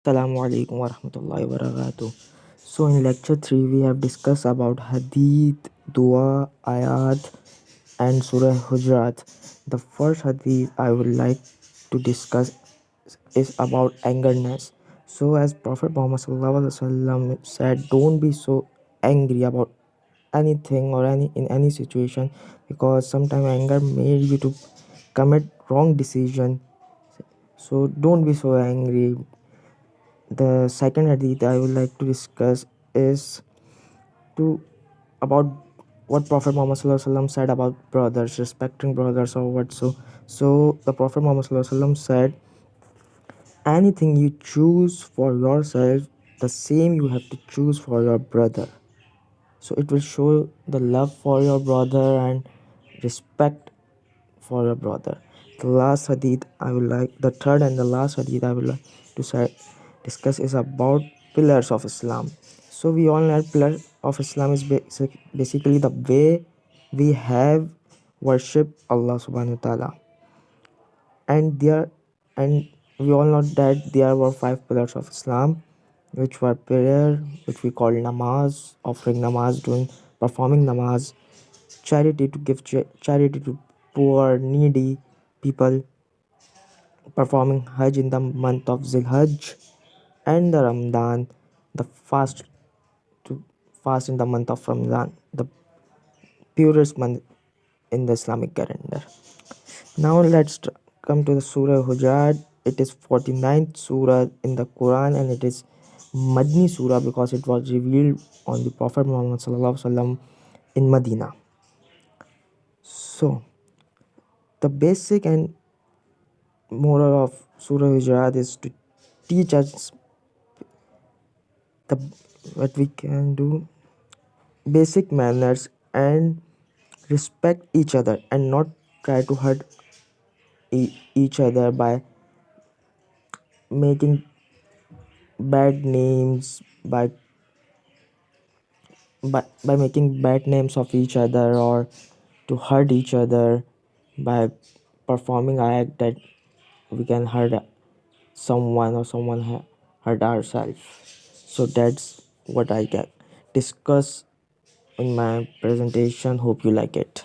Assalamu alaikum warahmatullahi wabarakatuh. So in lecture 3 we have discussed about hadith, dua, ayat and surah Hujurat. The first hadith I would like to discuss is about angerness. So as Prophet Muhammad sallallahu alaihi wasallam said, don't be so angry about anything or in any situation, because sometimes anger made you to commit wrong decision. So don't be so angry. The second hadith I would like to discuss is to about what Prophet Muhammad Sallallahu Alaihi Wasallam said about brothers, respecting brothers or what so. So the Prophet Muhammad Sallallahu Alaihi Wasallam said, anything you choose for yourself, the same you have to choose for your brother. So it will show the love for your brother and respect for your brother. The last hadith I would like, the third and the last hadith I would like to discuss is about pillars of Islam. So we all know pillar of Islam is basically the way we have worship Allah subhanahu wa ta'ala. And we all know that there were five pillars of Islam, which were prayer, which we call namaz, offering namaz, doing performing namaz, charity, to give charity to poor, needy people, performing Hajj in the month of Zilhajj, and the Ramadan, the fast, to fast in the month of Ramadan, the purest month in the Islamic calendar. Now let's come to the Surah Hujurat. It is 49th surah in the Quran, and it is Madni surah because it was revealed on the Prophet Muhammad sallallahu alaihi wasallam in Medina. So the basic and moral of Surah Hujurat is to teach us the what we can do, basic manners, and respect each other, and not try to hurt each other by making bad names, by making bad names of each other, or to hurt each other by performing act that we can hurt someone or someone hurt ourselves. So that's what I can discuss in my presentation. Hope you like it.